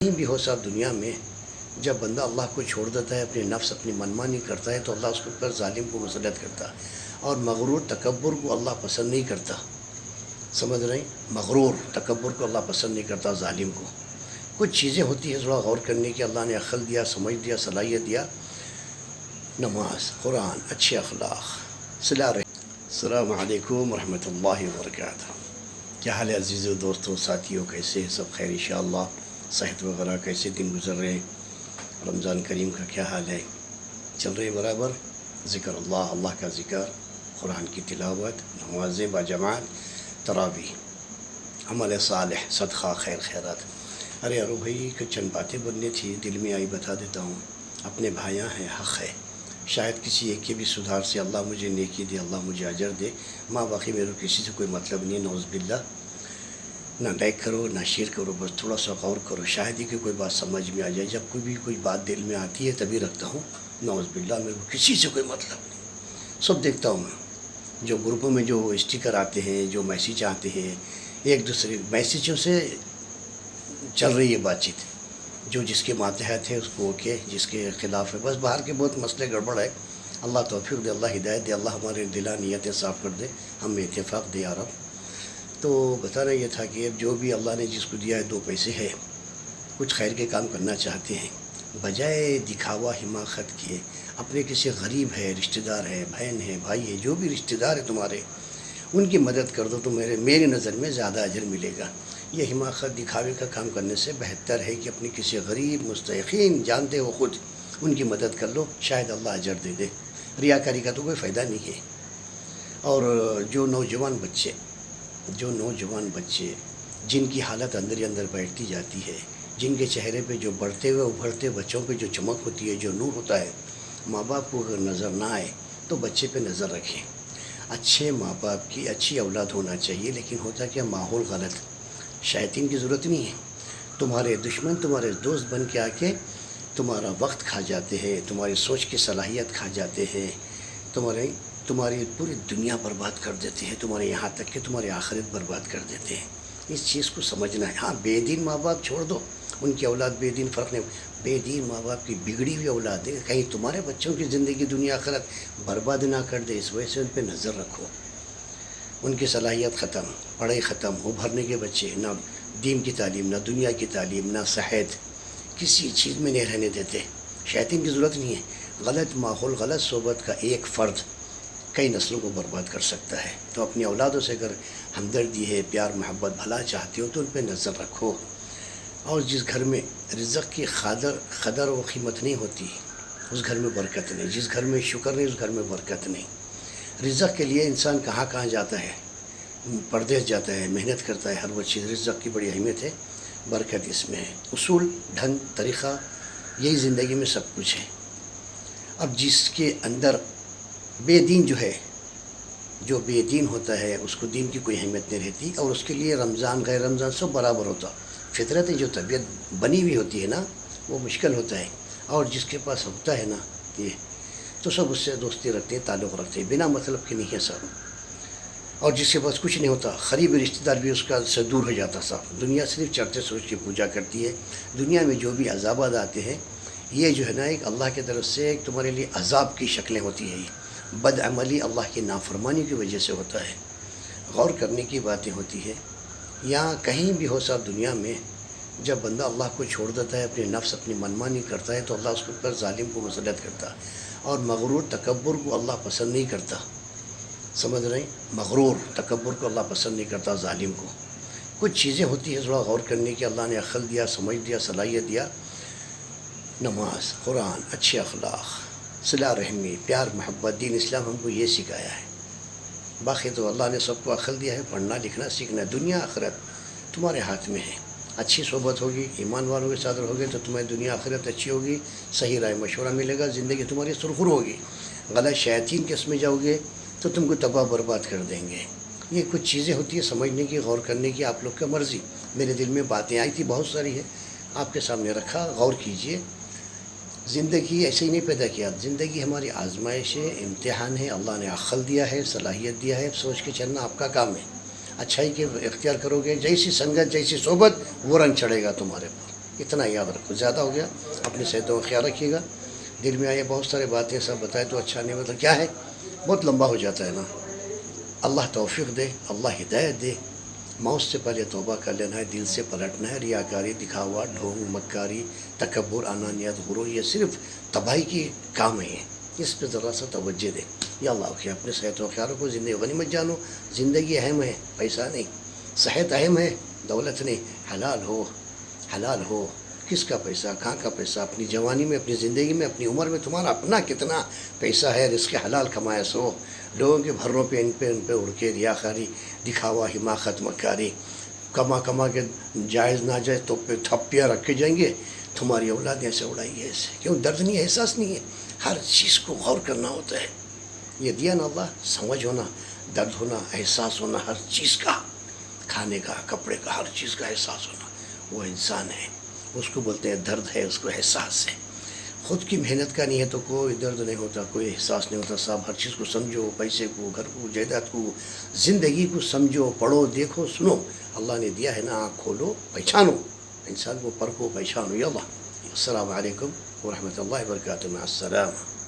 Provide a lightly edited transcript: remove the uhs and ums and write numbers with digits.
کہیں بھی ہو صاحب دنیا میں جب بندہ اللہ کو چھوڑ دیتا ہے، اپنے نفس اپنی منمانی کرتا ہے تو اللہ اس کے اوپر ظالم کو مسلط کرتا ہے، اور مغرور تکبر کو اللہ پسند نہیں کرتا. سمجھ رہے ہیں؟ مغرور تکبر کو اللہ پسند نہیں کرتا، ظالم کو. کچھ چیزیں ہوتی ہیں تھوڑا غور کرنے کی، اللہ نے عقل دیا، سمجھ دیا، صلاحیت دیا. نماز، قرآن، اچھے اخلاق، صلہ رحمی. السلام علیکم ورحمۃ اللہ وبرکاتہ. کیا حال ہے عزیزو، دوستوں، ساتھیوں؟ کیسے سب خیر انشاءاللہ؟ صحت وغیرہ کیسے دن گزر رہے ہیں؟ رمضان کریم کا کیا حال ہے؟ چل رہے برابر؟ ذکر اللہ کا ذکر، قرآن کی تلاوت، نمازیں باجماعت، تراویح، عمل صالح، صدقہ، خیر خیرات. ارے ارو بھائی، کچھ چند باتیں بننی تھی، دل میں آئی بتا دیتا ہوں. اپنے بھائیاں ہیں، حق ہے، شاید کسی ایک کے بھی سدھار سے اللہ مجھے نیکی دے، اللہ مجھے اجر دے. ماں باقی میرے کسی سے کوئی مطلب نہیں، نعوذ باللہ. نہ لائک کرو نہ شیئر کرو، بس تھوڑا سا غور کرو، شاید ہی کہ کوئی بات سمجھ میں آ جائے. جب کوئی بات دل میں آتی ہے تبھی رکھتا ہوں. نعوذ باللہ، میرے کو کسی سے کوئی مطلب نہیں. سب دیکھتا ہوں میں، جو گروپوں میں جو اسٹیکر آتے ہیں، جو میسیج آتے ہیں، ایک دوسرے میسیجوں سے چل رہی ہے بات چیت. جو جس کے ماتحت ہے اس کو اوکے، جس کے خلاف ہے بس. باہر کے بہت مسئلے گڑبڑ ہے. اللہ توفیق دے، اللہ ہدایت دے، اللہ ہمارے دلا نیتیں صاف کر دے، ہم میں اتفاق دے یا رب. تو بتانا یہ تھا کہ اب جو بھی اللہ نے جس کو دیا ہے، دو پیسے ہے، کچھ خیر کے کام کرنا چاہتے ہیں، بجائے دکھاوا حماقت کے اپنے کسی غریب ہے، رشتہ دار ہے، بہن ہے، بھائی ہے، جو بھی رشتہ دار ہے تمہارے، ان کی مدد کر دو تو میری نظر میں زیادہ اجر ملے گا. یہ حماقت دکھاوے کا کام کرنے سے بہتر ہے کہ اپنی کسی غریب مستحقین جانتے ہو خود، ان کی مدد کر لو، شاید اللہ اجر دے دے. ریاکاری کا تو کوئی فائدہ نہیں ہے. اور جو نوجوان بچے جن کی حالت اندر ہی اندر بیٹھتی جاتی ہے، جن کے چہرے پہ جو بڑھتے ہوئے ابھرتے بچوں پہ جو چمک ہوتی ہے، جو نور ہوتا ہے، ماں باپ کو اگر نظر نہ آئے تو بچے پہ نظر رکھیں. اچھے ماں باپ کی اچھی اولاد ہونا چاہیے، لیکن ہوتا کیا، ماحول غلط. شیاطین کی ضرورت نہیں ہے. تمہارے دشمن تمہارے دوست بن کے آ کے تمہارا وقت کھا جاتے ہیں، تمہاری سوچ کی صلاحیت کھا جاتے ہیں، تمہاری پوری دنیا برباد کر دیتے ہیں، تمہارے یہاں تک کہ تمہاری آخرت برباد کر دیتے ہیں. اس چیز کو سمجھنا ہے. ہاں، بے دین ماں باپ چھوڑ دو، ان کی اولاد بے دین فرق نہیں. بے دین ماں باپ کی بگڑی ہوئی اولاد ہے، کہیں تمہارے بچوں کی زندگی دنیا آخرت برباد نہ کر دے، اس وجہ سے ان پہ نظر رکھو. ان کی صلاحیت ختم، پڑھائی ختم، ابھرنے کے بچے، نہ دین کی تعلیم، نہ دنیا کی تعلیم، نہ صحت، کسی چیز میں نہیں رہنے دیتے. شیطان کی ضرورت نہیں ہے. غلط ماحول، غلط صحبت کا ایک فرد کئی نسلوں کو برباد کر سکتا ہے. تو اپنی اولادوں سے اگر ہمدردی ہے، پیار محبت بھلا چاہتے ہو تو ان پہ نظر رکھو. اور جس گھر میں رزق کی قدر و قیمت نہیں ہوتی، اس گھر میں برکت نہیں. جس گھر میں شکر نہیں، اس گھر میں برکت نہیں. رزق کے لیے انسان کہاں جاتا ہے، پردیس جاتا ہے، محنت کرتا ہے، ہر وہ چیز. رزق کی بڑی اہمیت ہے، برکت اس میں ہے. اصول، ڈھنگ، طریقہ، یہی زندگی میں سب کچھ ہے. اب جس کے اندر بے دین جو بے دین ہوتا ہے، اس کو دین کی کوئی اہمیت نہیں رہتی، اور اس کے لیے رمضان غیر رمضان سب برابر ہوتا. فطرت جو طبیعت بنی ہوئی ہوتی ہے نا، وہ مشکل ہوتا ہے. اور جس کے پاس ہوتا ہے نا یہ، تو سب اس سے دوستی رکھتے ہیں، تعلق رکھتے ہیں، بنا مطلب کے نہیں ہے سب. اور جس کے پاس کچھ نہیں ہوتا، قریبی رشتہ دار بھی اس کا سے دور ہو جاتا صاحب. دنیا صرف چڑھتے سورج کی پوجا کرتی ہے. دنیا میں جو بھی عذابات آتے ہیں، یہ جو ہے نا، ایک اللہ کی طرف سے ایک تمہارے لیے عذاب کی شکلیں ہوتی ہیں. بد عملی، اللہ کی نافرمانی کی وجہ سے ہوتا ہے. غور کرنے کی باتیں ہوتی ہے. یہاں کہیں بھی ہو صاحب دنیا میں جب بندہ اللہ کو چھوڑ دیتا ہے، اپنے نفس اپنی منمانی کرتا ہے تو اللہ اس کے اوپر ظالم کو مسلط کرتا ہے. اور مغرور تکبر کو اللہ پسند نہیں کرتا. سمجھ رہے ہیں؟ مغرور تکبر کو اللہ پسند نہیں کرتا، ظالم کو. کچھ چیزیں ہوتی ہیں تھوڑا غور کرنے کی، اللہ نے عقل دیا، سمجھ دیا، صلاحیت دیا. نماز، قرآن، اچھے اخلاق، صلہ رحمی، پیار محبت. دین اسلام ہم کو یہ سکھایا ہے. باقی تو اللہ نے سب کو عقل دیا ہے، پڑھنا لکھنا سیکھنا. دنیا آخرت تمہارے ہاتھ میں ہے. اچھی صحبت ہوگی، ایمان والوں کے ساتھ رہو گے تو تمہاری دنیا آخرت اچھی ہوگی، صحیح رائے مشورہ ملے گا، زندگی تمہاری سرخر ہوگی. غلط شیاطین کے اس میں جاؤ گے تو تم کو تباہ برباد کر دیں گے. یہ کچھ چیزیں ہوتی ہیں سمجھنے کی، غور کرنے کی. آپ لوگ کا مرضی. میرے دل میں باتیں آئی تھی، بہت ساری ہے، آپ کے سامنے رکھا. غور کیجئے. زندگی ایسے ہی نہیں پیدا کیا. زندگی ہماری آزمائش ہے، امتحان ہے. اللہ نے عقل دیا ہے، صلاحیت دیا ہے. سوچ کے چلنا آپ کا کام ہے. اچھائی کے اختیار کرو گے، جیسی سنگت، جیسی صحبت، وہ رنگ چڑھے گا تمہارے پر. اتنا یاد رکھو، زیادہ ہو گیا، اپنی صحتوں کا خیال رکھیے گا. دل میں آئے بہت سارے باتیں سب بتائے تو اچھا نہیں، مطلب کیا ہے، بہت لمبا ہو جاتا ہے نا. اللہ توفیق دے، اللہ ہدایت دے. موت سے پہلے توبہ کر لینا ہے، دل سے پلٹنا ہے. ریاکاری، دکھاوا، ڈھونگ، مکاری، تکبر، انانیت، غرور، یہ صرف تباہی کی کام ہیں. اس پہ ذرا سا توجہ دے. یا اللہ کہ اپنے صحت و خیال کو زندگی غنیمت جانو. زندگی اہم ہے، پیسہ نہیں. صحت اہم ہے، دولت نہیں. حلال ہو، حلال ہو. کس کا پیسہ، کہاں کا پیسہ؟ اپنی جوانی میں، اپنی زندگی میں، اپنی عمر میں تمہارا اپنا کتنا پیسہ ہے، رزق حلال کمایا سو. لوگوں کے بھروں پہ ان پہ اڑ کے ریاکاری، دکھاوا، حماقت، مکاری، کما کے جائز ناجائز تو پہ تھپیاں رکھ کے جائیں گے. تمہاری اولاد ایسے اڑائی ہے ایسے. کیوں؟ درد نہیں ہے، احساس نہیں ہے. ہر چیز کو غور کرنا ہوتا ہے. یہ دیا نا اللہ، سمجھ ہونا، درد ہونا، احساس ہونا، ہر چیز کا، کھانے کا، کپڑے کا، ہر چیز کا احساس ہونا. وہ انسان ہے، اس کو بولتے ہیں درد ہے، اس کو احساس ہے. خود کی محنت کا نہیں ہے تو کوئی درد نہیں ہوتا، کوئی احساس نہیں ہوتا. صاحب ہر چیز کو سمجھو، پیسے کو، گھر کو، جائیداد کو، زندگی کو سمجھو، پڑھو، دیکھو، سنو. اللہ نے دیا ہے نا، آنکھ کھولو، پہچانو. انسان کو پرکھو، پہچانو. یا اللہ. السلام علیکم ورحمۃ اللہ وبرکاتہ. مع السلام.